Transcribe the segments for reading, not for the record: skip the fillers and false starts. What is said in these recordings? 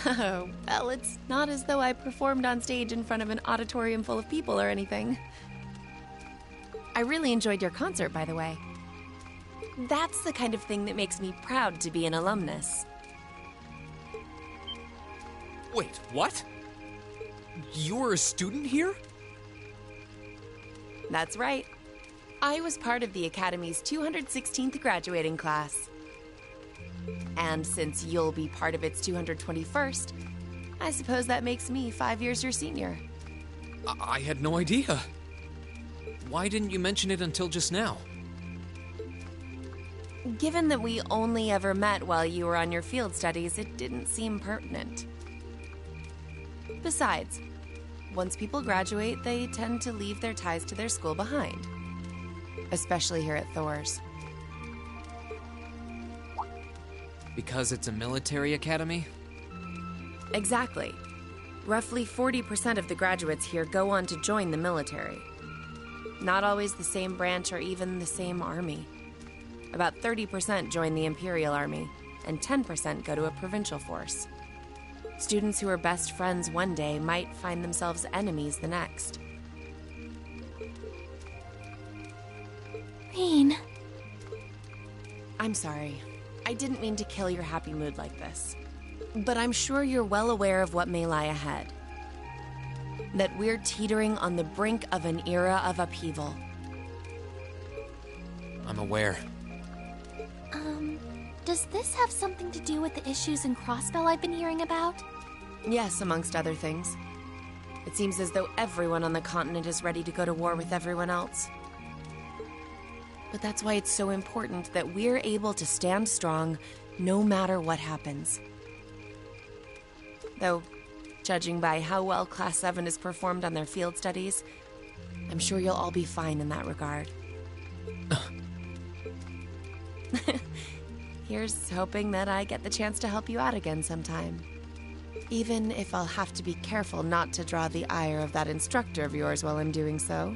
Oh, well, it's not as though I performed on stage in front of an auditorium full of people or anything. I really enjoyed your concert, by the way. That's the kind of thing that makes me proud to be an alumnus. Wait, what? You were a student here? That's right. I was part of the Academy's 216th graduating class. And since you'll be part of its 221st, I suppose that makes me 5 years your senior. I had no idea. Why didn't you mention it until just now? Given that we only ever met while you were on your field studies, it didn't seem pertinent. Besides, once people graduate, they tend to leave their ties to their school behind. Especially here at Thor's. Because it's a military academy? Exactly. Roughly 40% of the graduates here go on to join the military. Not always the same branch or even the same army. About 30% join the Imperial Army, and 10% go to a provincial force. Students who are best friends one day might find themselves enemies the next. Rain. I'm sorry. I didn't mean to kill your happy mood like this. But I'm sure you're well aware of what may lie ahead. That we're teetering on the brink of an era of upheaval. I'm aware. Does this have something to do with the issues in Crossbell I've been hearing about? Yes, amongst other things. It seems as though everyone on the continent is ready to go to war with everyone else. But that's why it's so important that we're able to stand strong no matter what happens. Though, judging by how well Class 7 has performed on their field studies, I'm sure you'll all be fine in that regard. Here's hoping that I get the chance to help you out again sometime. Even if I'll have to be careful not to draw the ire of that instructor of yours while I'm doing so.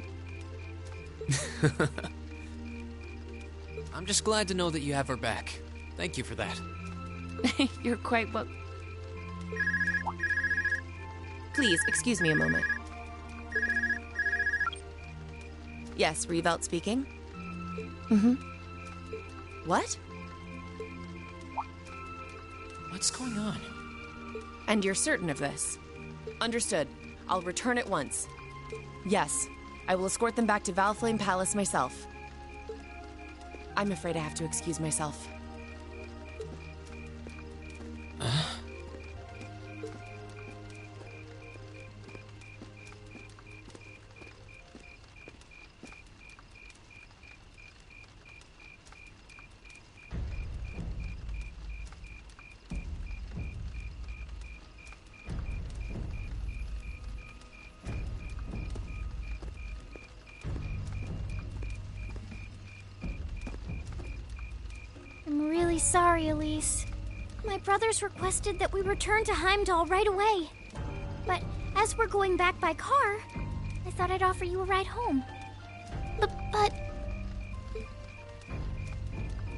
I'm just glad to know that you have her back. Thank you for that. You're quite well... Please, excuse me a moment. Yes, Revelt speaking. What? What's going on? And you're certain of this? Understood. I'll return at once. Yes, I will escort them back to Valflame Palace myself. I'm afraid I have to excuse myself. I'm really sorry, Elise. My brothers requested that we return to Heimdall right away. But as we're going back by car, I thought I'd offer you a ride home. But...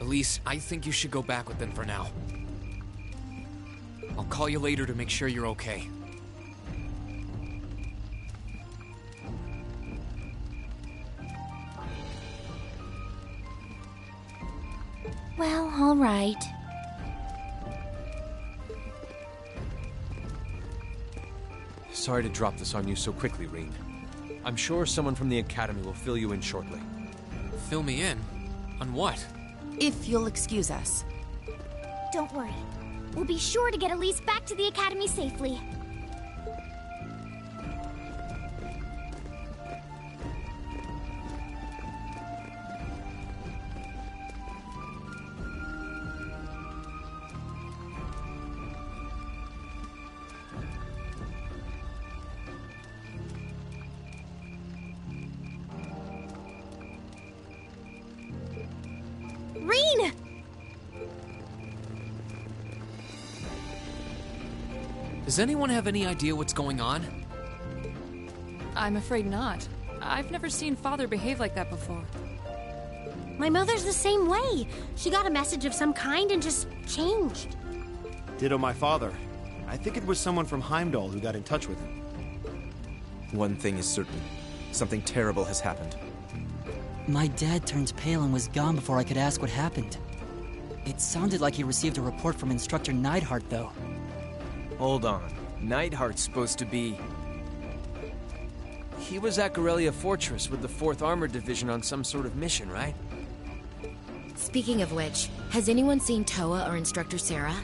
Elise, I think you should go back with them for now. I'll call you later to make sure you're okay. Well, all right. Sorry to drop this on you so quickly, Reen. I'm sure someone from the Academy will fill you in shortly. Fill me in? On what? If you'll excuse us. Don't worry. We'll be sure to get Elise back to the Academy safely. Reen! Does anyone have any idea what's going on? I'm afraid not. I've never seen Father behave like that before. My mother's the same way. She got a message of some kind and just changed. Ditto my father. I think it was someone from Heimdall who got in touch with him. One thing is certain. Something terrible has happened. My dad turned pale and was gone before I could ask what happened. It sounded like he received a report from Instructor Neidhart, though. Hold on. Neidhart's supposed to be... He was at Gorelia Fortress with the 4th Armored Division on some sort of mission, right? Speaking of which, has anyone seen Toa or Instructor Sarah?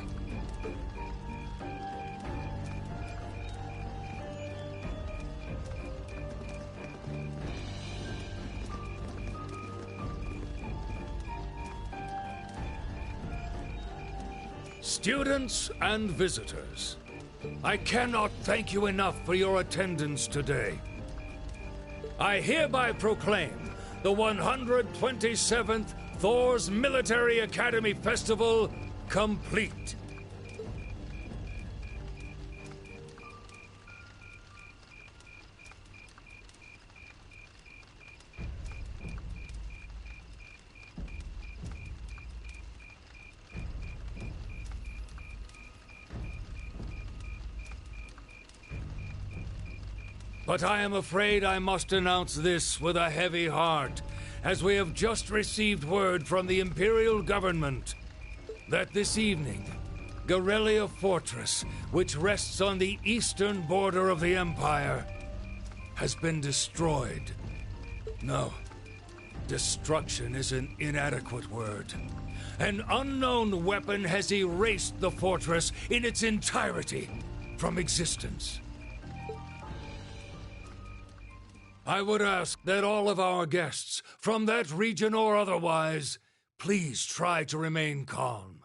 Students and visitors, I cannot thank you enough for your attendance today. I hereby proclaim the 127th Thor's Military Academy Festival complete. But I am afraid I must announce this with a heavy heart, as we have just received word from the Imperial government that this evening, Gorelia Fortress, which rests on the eastern border of the Empire, has been destroyed. No, destruction is an inadequate word. An unknown weapon has erased the fortress in its entirety from existence. I would ask that all of our guests, from that region or otherwise, please try to remain calm.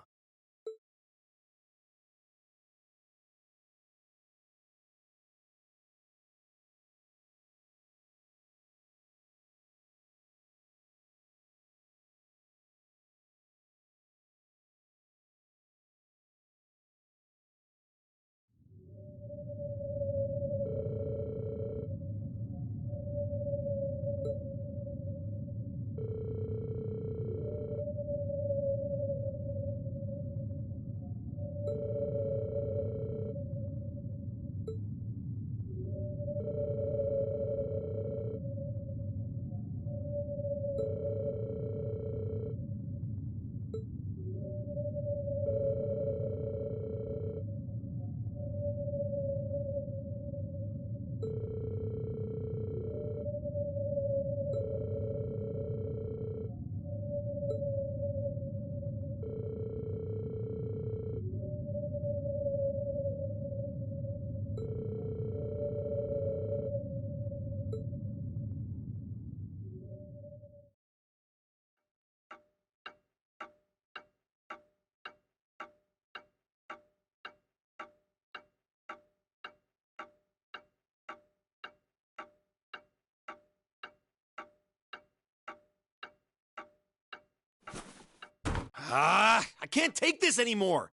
I can't take this anymore!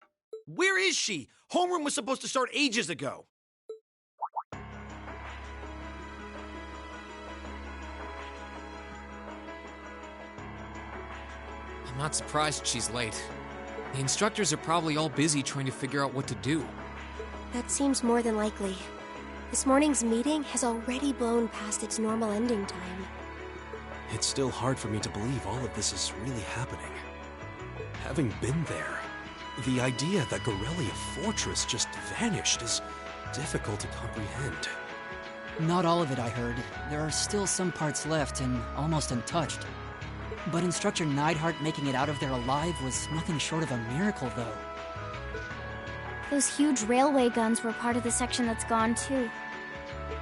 Where is she? Homeroom was supposed to start ages ago. I'm not surprised she's late. The instructors are probably all busy trying to figure out what to do. That seems more than likely. This morning's meeting has already blown past its normal ending time. It's still hard for me to believe all of this is really happening. Having been there, the idea that Gorelia Fortress just vanished is difficult to comprehend. Not all of it, I heard. There are still some parts left and almost untouched. But Instructor Neidhart making it out of there alive was nothing short of a miracle, though. Those huge railway guns were part of the section that's gone, too.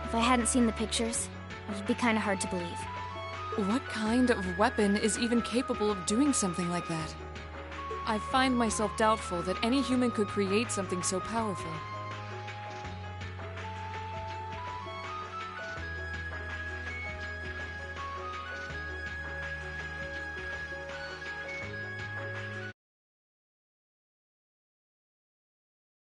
If I hadn't seen the pictures, it would be kind of hard to believe. What kind of weapon is even capable of doing something like that? I find myself doubtful that any human could create something so powerful.